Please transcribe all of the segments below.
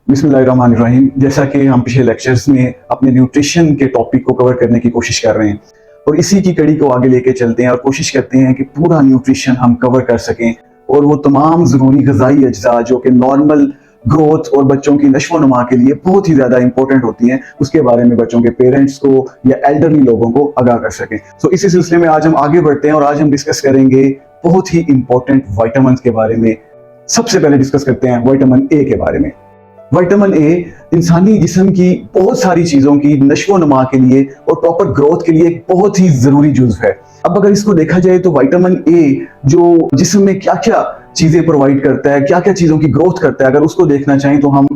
बिस्मिल्लाहिर्रहमानिर्रहीम। जैसा कि हम पिछले लेक्चर्स में अपने न्यूट्रिशन के टॉपिक को कवर करने की कोशिश कर रहे हैं और इसी की कड़ी को आगे लेके चलते हैं और कोशिश करते हैं कि पूरा न्यूट्रिशन हम कवर कर सकें और वो तमाम ज़रूरी ग़िज़ाई अज्जा जो कि नॉर्मल ग्रोथ और बच्चों की नश्व नुमा के लिए बहुत ही ज़्यादा इंपॉर्टेंट होती हैं, उसके बारे में बच्चों के पेरेंट्स को या एल्डरली लोगों को आगाह कर सकें। सो इसी सिलसिले में आज हम आगे बढ़ते हैं और आज हम डिस्कस करेंगे बहुत ही इंपॉर्टेंट विटामिन के बारे में। सबसे पहले डिस्कस करते हैं विटामिन ए के बारे में। विटामिन ए इंसानी जिस्म की बहुत सारी चीजों की नश्व नुमा के लिए और प्रॉपर ग्रोथ के लिए एक बहुत ही जरूरी जुज़्व है। अब अगर इसको देखा जाए तो विटामिन ए जो जिस्म में क्या क्या चीजें प्रोवाइड करता है, क्या क्या चीजों की ग्रोथ करता है, अगर उसको देखना चाहें तो हम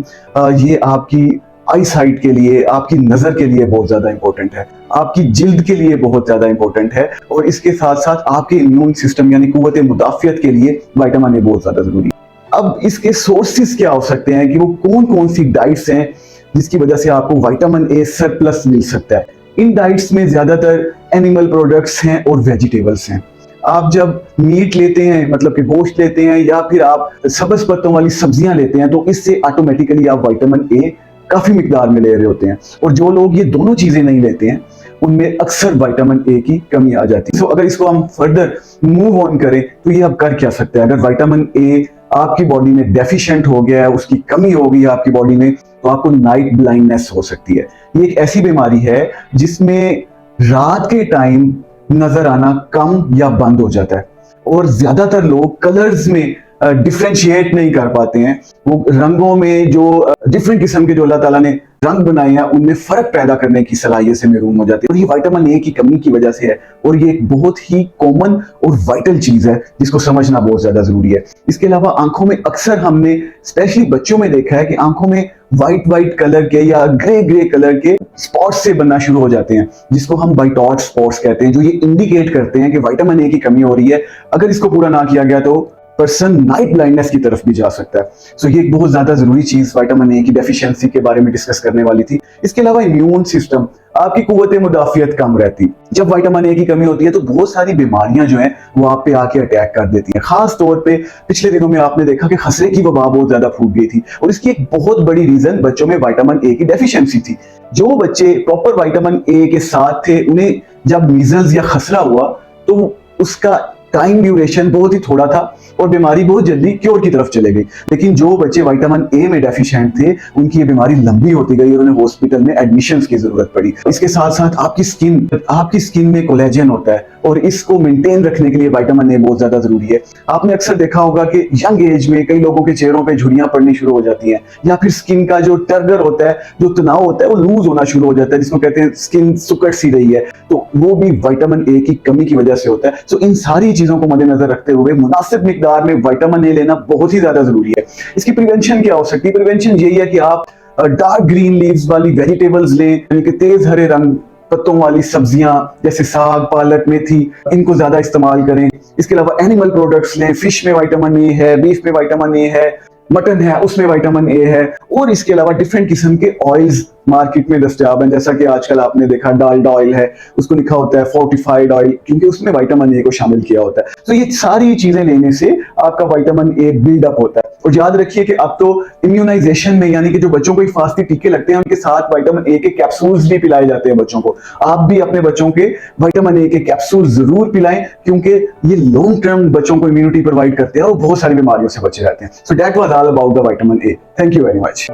ये आपकी आई साइट के लिए, आपकी नजर के लिए बहुत ज्यादा इंपॉर्टेंट है, आपकी जिल्द के लिए बहुत ज्यादा इंपॉर्टेंट है और इसके साथ साथ आपके इम्यून सिस्टम यानी कुव्वत मुदाफियत के लिए विटामिन ए बहुत ज्यादा जरूरी है। अब इसके सोर्सेस क्या हो सकते हैं कि वो कौन कौन सी डाइट्स हैं जिसकी वजह से आपको विटामिन ए सरप्लस मिल सकता है। इन डाइट्स में ज्यादातर एनिमल प्रोडक्ट्स हैं और वेजिटेबल्स हैं। आप जब मीट लेते हैं, मतलब कि गोश्त लेते हैं, या फिर आप सब्ज पत्तों वाली सब्जियां लेते हैं, तो इससे ऑटोमेटिकली आप विटामिन ए काफी मिकदार में ले रहे होते हैं। और जो लोग ये दोनों चीजें नहीं लेते हैं उनमें अक्सर विटामिन ए की कमी आ जाती है। तो अगर इसको हम फर्दर मूव ऑन करें तो ये आप कर क्या सकते हैं। अगर विटामिन ए आपकी बॉडी में डेफिशिएंट हो गया है, उसकी कमी हो गई है आपकी बॉडी में, तो आपको नाइट ब्लाइंडनेस हो सकती है। ये एक ऐसी बीमारी है जिसमें रात के टाइम नजर आना कम या बंद हो जाता है और ज्यादातर लोग कलर्स में डिफरेंशिएट नहीं कर पाते हैं। वो रंगों में जो डिफरेंट किस्म के जो अल्लाह ताला ने रंग बनाए हैं उनमें फर्क पैदा करने की सलाहियत से महरूम हो जाते हैं और ये विटामिन ए की कमी की वजह से है। और ये एक बहुत ही कॉमन और वाइटल चीज है जिसको समझना बहुत ज्यादा जरूरी है। इसके अलावा आंखों में अक्सर हमने स्पेशली बच्चों में देखा है कि आंखों में व्हाइट कलर के या ग्रे कलर के स्पॉट्स से बनना शुरू हो जाते हैं, जिसको हम वाइटॉट स्पॉट्स कहते हैं, जो ये इंडिकेट करते हैं कि विटामिन ए की कमी हो रही है। अगर इसको पूरा ना किया गया तो पर्सन नाइट ब्लाइंडनेस की तरफ भी जा सकता है। सो ये एक बहुत ज्यादा जरूरी चीज विटामिन ए की डेफिशिएंसी के बारे में डिस्कस करने वाली थी। इसके अलावा इम्यून सिस्टम, आपकी कुव्वत मुदाफियत कम रहती। जब विटामिन ए की कमी होती है तो बहुत सारी बीमारियां जो हैं वो आप पे आके अटैक कर देती हैं। खास तौर पे पिछले दिनों में आपने देखा कि खसरे की वबा बहुत ज्यादा फूट गई थी और इसकी एक बहुत बड़ी रीजन बच्चों में विटामिन ए की डेफिशिएंसी थी। जो बच्चे प्रॉपर विटामिन ए के साथ थे उन्हें जब मीजल्स या खसरा हुआ तो उसका टाइम ड्यूरेशन बहुत ही थोड़ा था और बीमारी बहुत जल्दी क्योर की तरफ चले गई। लेकिन जो बच्चे विटामिन ए में डेफिशिएंट थे उनकी ये बीमारी लंबी होती गई और उन्हें हॉस्पिटल में एडमिशंस की जरूरत पड़ी। इसके साथ साथ आपकी स्किन में कोलेजन होता है और इसको मेंटेन रखने के लिए विटामिन ए बहुत ज्यादा जरूरी है। आपने अक्सर देखा होगा कि यंग एज में कई लोगों के चेहरों पे झुर्रियां पड़नी शुरू हो जाती हैं या फिर स्किन का जो टर्गर होता है, जो तनाव होता है, वो लूज होना शुरू हो जाता है, जिसको कहते हैं स्किन सुकड़ सी रही है, तो वो भी विटामिन ए की कमी की वजह से होता है। सो इन सारी चीजों को मद्देनजर रखते हुए मुनासिब मिकदार में विटामिन ए लेना बहुत ही ज्यादा जरूरी है। इसकी प्रिवेंशन क्या हो सकती है? प्रिवेंशन यही है कि आप डार्क ग्रीन लीव्स वाली वेजिटेबल्स लें, यानी कि तेज हरे रंग पत्तों वाली सब्जियां जैसे साग, पालक, मेथी, इनको ज्यादा इस्तेमाल करें। इसके अलावा एनिमल प्रोडक्ट्स लें। फिश में विटामिन ए है, बीफ में विटामिन ए है, मटन है उसमें विटामिन ए है। और इसके अलावा डिफरेंट किस्म के ऑयल्स मार्केट में दस्तयाब हैं, जैसा कि आजकल आपने देखा डालडा ऑयल है, उसको लिखा होता है फोर्टिफाइड ऑयल, क्योंकि उसमें विटामिन ए को शामिल किया होता है। तो ये सारी चीजें लेने से आपका विटामिन ए बिल्डअप होता है। और याद रखिए कि अब तो इम्यूनाइजेशन में, यानी कि जो बच्चों को हिफाजती टीके लगते हैं उनके साथ विटामिन ए के कैप्सूल्स भी पिलाए जाते हैं बच्चों को। आप भी अपने बच्चों के विटामिन ए के कैप्सूल जरूर पिलाएं, क्योंकि ये लॉन्ग टर्म बच्चों को इम्यूनिटी प्रोवाइड करते हैं और बहुत सारी बीमारियों से बचे रहते हैं। So that was all about the vitamin A. Thank you very much.